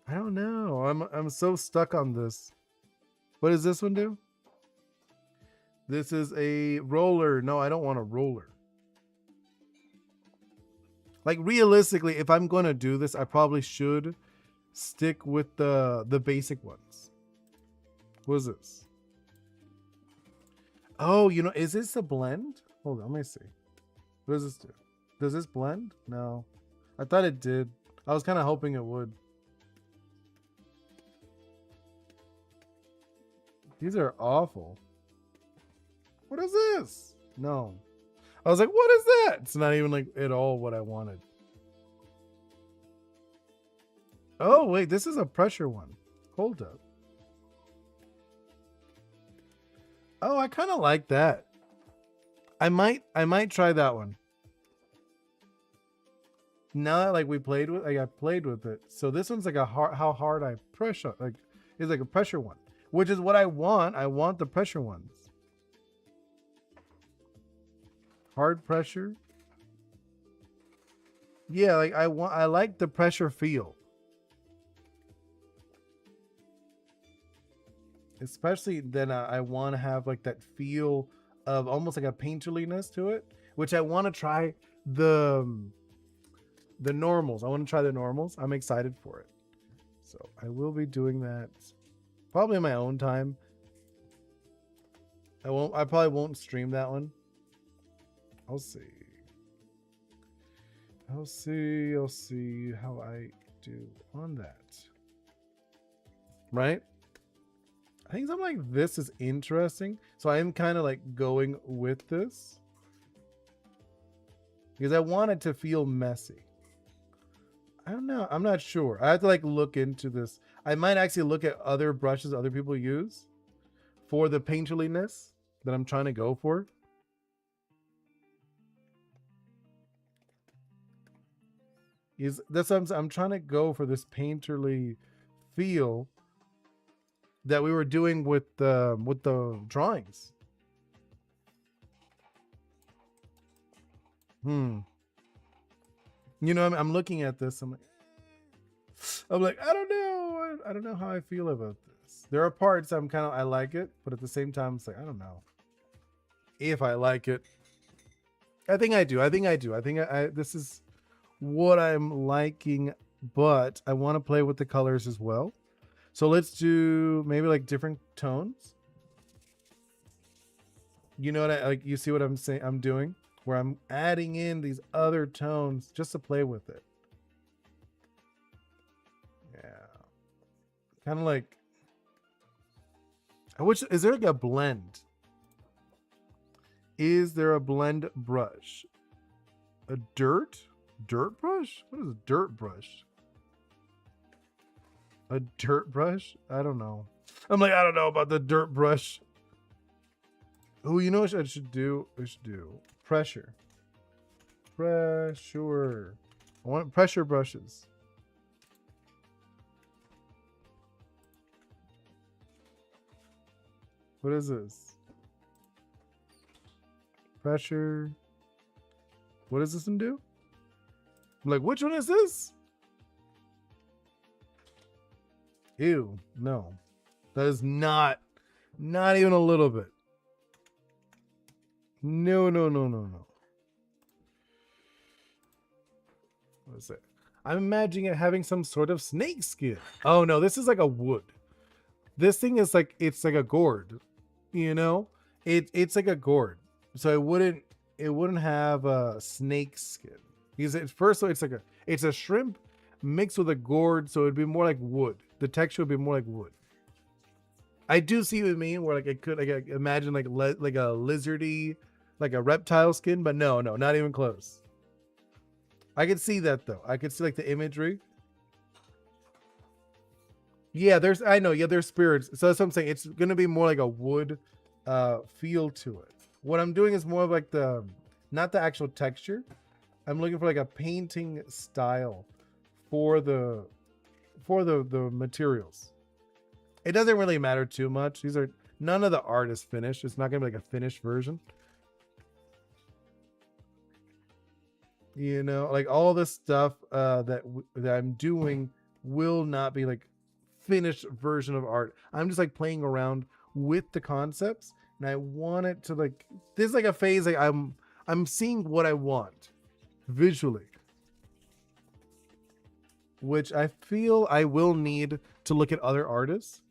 Speaker 1: I don't know. I'm so stuck on this. What does this one do? This is a roller. No, I don't want a roller. Like realistically, if I'm going to do this, I probably should stick with the basic ones. What is this? Oh, you know, is this a blend? Hold on, let me see. What does this do? Does this blend? No. I thought it did. I was kind of hoping it would. These are awful. What is this? No. I was like, what is that? It's not even like at all what I wanted. Oh, wait, this is a pressure one. Hold up. Oh, I kind of like that. I might try that one. Now that like we played with, like I played with it. So this one's like a how hard I pressure, like it's like a pressure one, which is what I want. I want the pressure ones. Hard pressure. Yeah, like I like the pressure feel. Especially then I want to have like that feel of almost like a painterliness to it, which I want to try the normals. I want to try the normals. I'm excited for it. So I will be doing that probably in my own time. I probably won't stream that one. I'll see how do on that? Right? I think something like this is interesting. So I am kind of like going with this because I want it to feel messy. I don't know. I'm not sure. I have to like look into this. I might actually look at other brushes other people use for the painterliness that I'm trying to go for. That's what I'm trying to go for, this painterly feel that we were doing with the drawings. You know, I'm looking at this. I'm like, I don't know. I don't know how I feel about this. There are parts I like it, but at the same time, it's like, I don't know if I like it. I think I do. I think this is what I'm liking, but I want to play with the colors as well. So let's do maybe like different tones. You know what like you see what I'm saying I'm doing? Where I'm adding in these other tones just to play with it. Yeah. Kind of like, is there like a blend? Is there a blend brush? A dirt brush? What is a dirt brush? A dirt brush? I don't know. I'm like, I don't know about the dirt brush. Oh, you know what I should do? I should do pressure. Pressure. I want pressure brushes. What is this? Pressure. What does this one do? I'm like, which one is this? Ew, no. That is not even a little bit. No. What is it? I'm imagining it having some sort of snake skin. Oh no, this is like a wood. This thing is like, it's like a gourd, you know? It's like a gourd. So it wouldn't have a snake skin. Because it's a shrimp mixed with a gourd, so it'd be more like wood. The texture would be more like wood. I do see what you mean, where like it could, like, I imagine like like a lizardy, like a reptile skin, but no, not even close. I could see that though. I could see like the imagery. Yeah, there's spirits. So that's what I'm saying. It's gonna be more like a wood feel to it. What I'm doing is more of like not the actual texture. I'm looking for like a painting style for the materials. It doesn't really matter too much. None of the art is finished. It's not gonna be like a finished version. You know, like all this stuff that I'm doing will not be like finished version of art. I'm just like playing around with the concepts, and I want it to like, this is like a phase like I'm seeing what I want visually, which I feel I will need to look at other artists,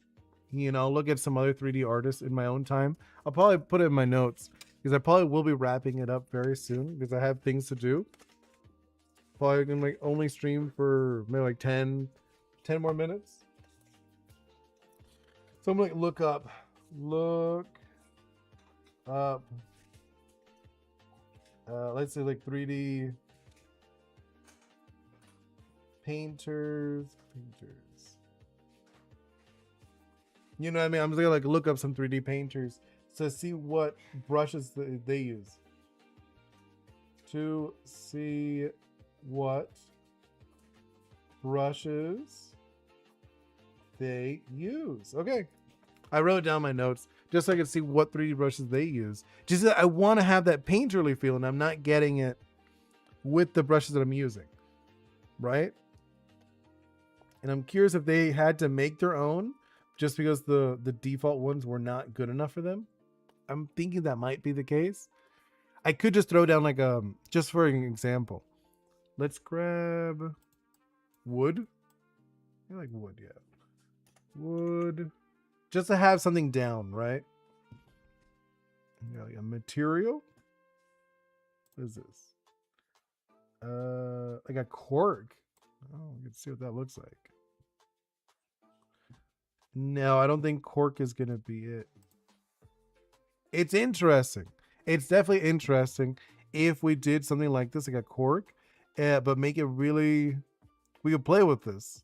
Speaker 1: you know, look at some other 3D artists in my own time. I'll probably put it in my notes because I probably will be wrapping it up very soon because I have things to do. Probably gonna like only stream for maybe like 10 more minutes. So I'm gonna look up let's say like 3D painters. You know what I mean? I'm just gonna like look up some 3D painters to see what brushes they use. To see what brushes they use. Okay. I wrote down my notes just so I could see what 3D brushes they use. Just I want to have that painterly feel, and I'm not getting it with the brushes that I'm using. Right? And I'm curious if they had to make their own just because the default ones were not good enough for them. I'm thinking that might be the case. I could just throw down like just for an example. Let's grab wood. I like wood, yeah. Wood. Just to have something down, right? Like a material. What is this? Like a cork. Oh, we can see what that looks like. No, I don't think cork is gonna be it. It's interesting. It's definitely interesting if we did something like this, like a cork, but make it really. We could play with this.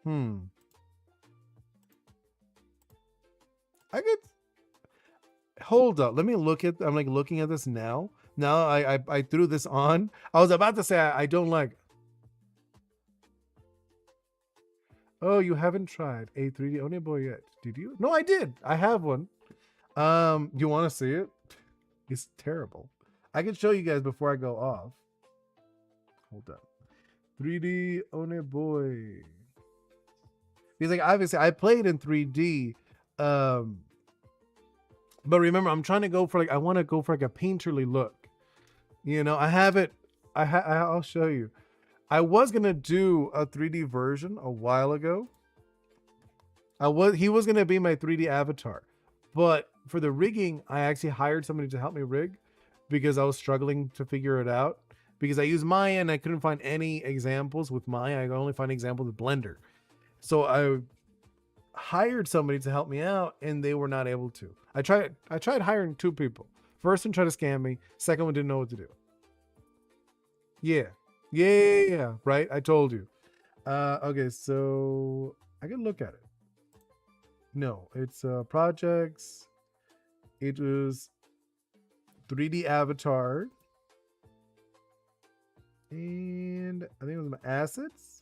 Speaker 1: Hmm. I could hold up. Let me look at. I'm like looking at this now. Now I threw this on. I was about to say I don't like. Oh, you haven't tried a 3D Oni Boi yet, did you? No, I did. I have one. You want to see it? It's terrible. I can show you guys before I go off. Hold up. 3D Oni Boi. Because like obviously I played in 3D, but remember I'm trying to go for like I want to go for like a painterly look. You know, I have it. I'll show you. I was gonna do a 3D version a while ago. He was gonna be my 3D avatar, but for the rigging, I actually hired somebody to help me rig because I was struggling to figure it out. Because I used Maya and I couldn't find any examples with Maya. I could only find examples with Blender. So I hired somebody to help me out, and they were not able to. I tried hiring 2 people. First one tried to scam me. Second one didn't know what to do. Yeah. Right. I told you. Okay, so I can look at it. No, it's projects. It was 3D avatar. And I think it was my assets.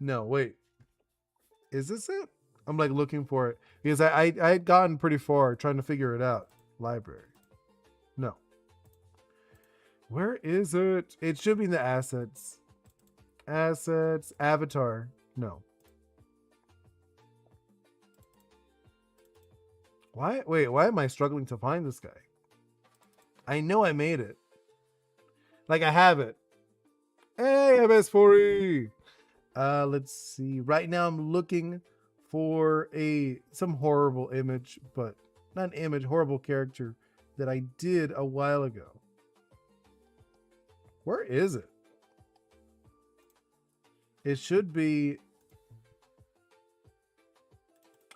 Speaker 1: No, wait. Is this it? I'm like looking for it because I had gotten pretty far trying to figure it out. Library. No. Where is it? It should be in the assets. Assets. Avatar. No. Why? Wait, why am I struggling to find this guy? I know I made it. Like I have it. Hey, MS4E. Let's see. Right now I'm looking for some horrible image, but not an image, horrible character that I did a while ago. Where is it? It should be.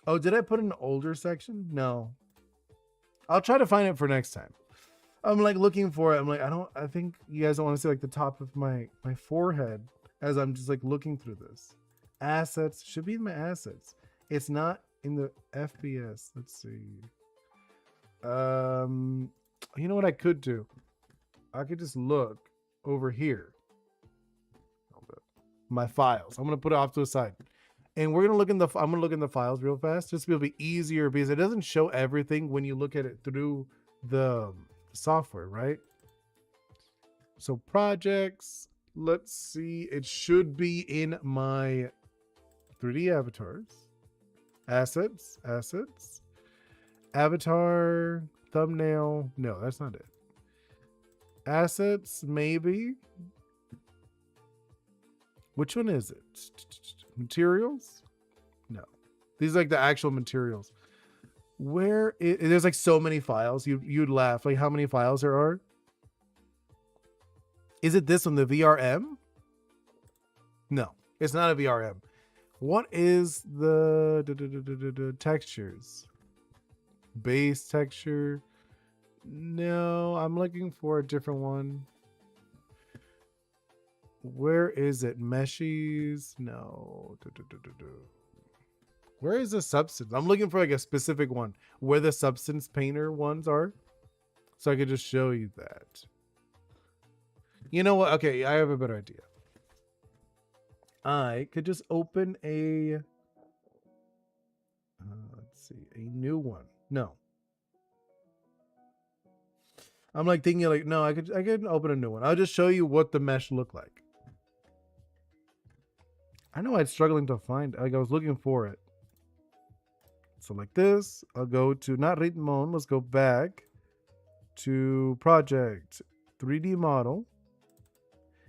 Speaker 1: Oh, did I put an older section? No. I'll try to find it for next time. I'm like looking for it. I'm like, I think you guys don't want to see like the top of my forehead as I'm just like looking through this. Assets should be in my assets. It's not in the FPS. Let's see. You know what I could do? I could just look over here. My files. I'm gonna put it off to the side. And we're gonna look in the I'm gonna look in the files real fast just to be easier because it doesn't show everything when you look at it through the software, right? So projects, let's see, it should be in my 3D avatars. Assets, avatar, thumbnail. No, that's not it. Assets, maybe. Which one is it? Materials? No. These are like the actual materials. There's like so many files. You'd laugh. Like how many files there are? Is it this one, the VRM? No, it's not a VRM. What is the textures? Base texture? No, I'm looking for a different one. Where is it? Meshes? No. Where is the substance? I'm looking for like a specific one where the substance painter ones are. So I could just show you that. You know what? Okay, I have a better idea. I could just open a let's see, a new one. No. I'm like thinking like, no, I could open a new one. I'll just show you what the mesh looked like. I know I was struggling to find, like I was looking for it. So like this, I'll go to not Ritmon, let's go back to project 3D model.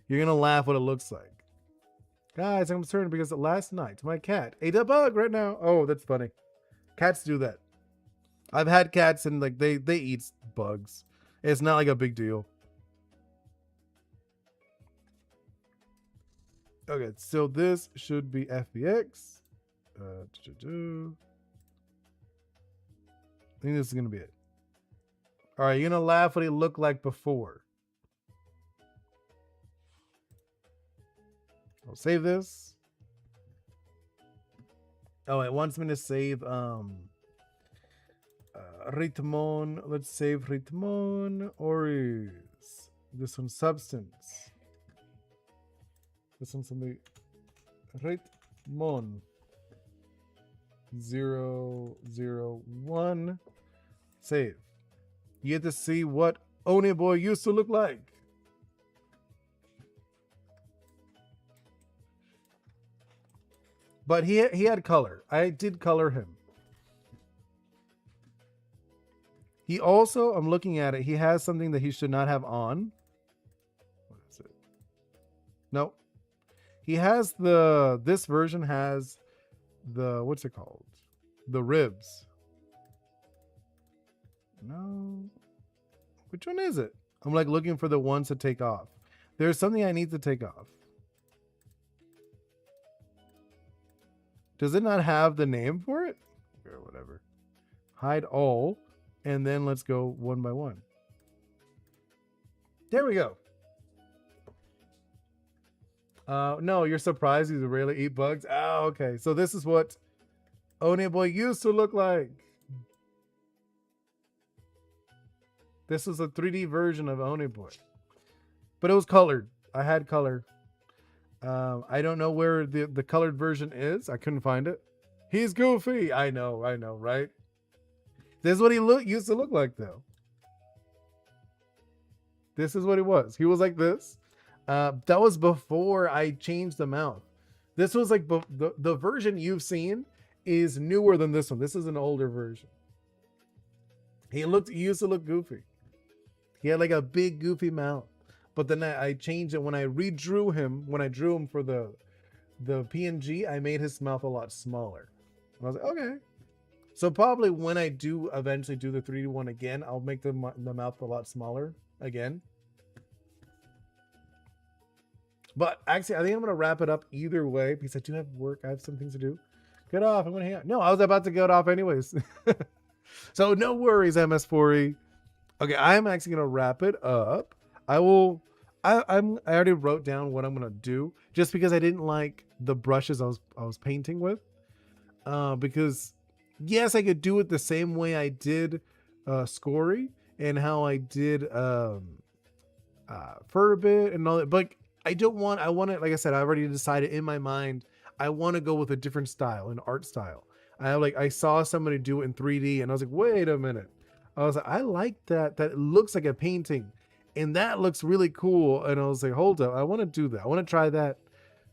Speaker 1: You're gonna laugh what it looks like. Guys, I'm concerned because last night my cat ate a bug right now. Oh, that's funny. Cats do that. I've had cats and like they eat bugs. It's not like a big deal. Okay, so this should be FBX. I think this is gonna be it. All right, you're gonna laugh what he looked like before. I'll save this. Oh, it wants me to save Ritmon. Let's save Ritmon Oris. This one substance. This one's something. Ritmon 001. Save. You get to see what Oni Boi used to look like. But he had color. I did color him. He also, I'm looking at it, he has something that he should not have on. What is it? No. He has this version has the, what's it called? The ribs. No. Which one is it? I'm like looking for the ones to take off. There's something I need to take off. Does it not have the name for it? Or whatever. Hide all. And then let's go one by one. There we go. No, you're surprised he's really eat bugs? Oh, okay. So this is what Oni Boi used to look like. This was a 3D version of Oni Boi. But it was colored. I had color. I don't know where the colored version is. I couldn't find it. He's goofy. I know, right? This is what he used to look like, though. This is what he was. He was like this. That was before I changed the mouth. This was like the version you've seen is newer than this one. This is an older version. He used to look goofy. He had like a big goofy mouth. But then I changed it when I redrew him. When I drew him for the PNG, I made his mouth a lot smaller. And I was like, okay. So probably when I do eventually do the 3D one again, I'll make the mouth a lot smaller again. But actually, I think I'm going to wrap it up either way because I do have work. I have some things to do. Get off. I'm going to hang out. No, I was about to get off anyways. So no worries, MS4E. Okay, I'm actually going to wrap it up. I already wrote down what I'm going to do just because I didn't like the brushes I was painting with. Because yes, I could do it the same way I did Scory and how I did Furbit and all that. But I want it, like I said, I already decided in my mind, I want to go with a different style, an art style. I saw somebody do it in 3D and I was like, wait a minute. I was like, I like that. That looks like a painting and that looks really cool. And I was like, hold up, I want to do that. I want to try that.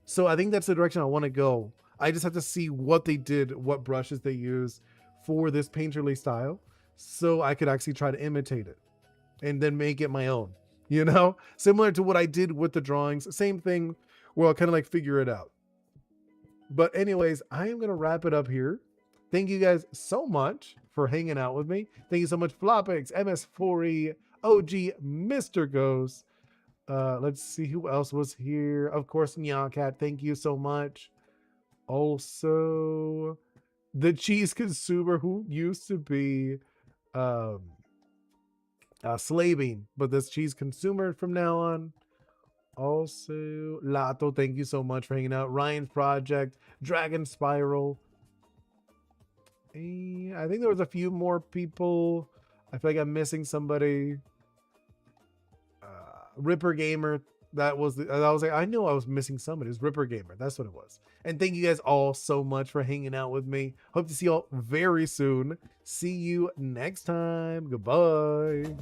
Speaker 1: So I think that's the direction I want to go. I just have to see what they did, what brushes they use for this painterly style, so I could actually try to imitate it and then make it my own, you know, similar to what I did with the drawings. Same thing where I'll kind of like figure it out. But anyways, I am going to wrap it up here. Thank you guys so much for hanging out with me. Thank you so much, Flopix, MS4E, OG, Mr. Ghost. Let's see who else was here. Of course, Nyacat. Thank you so much. Also, the cheese consumer who used to be Slaving, but this cheese consumer from now on. Also, Lato, thank you so much for hanging out. Ryan's Project, Dragon Spiral. And I think there was a few more people. I feel like I'm missing somebody. Ripper Gamer. I was like, I knew I was missing somebody. It's Ripper Gamer. That's what it was. And thank you guys all so much for hanging out with me. Hope to see you all very soon. See you next time. Goodbye.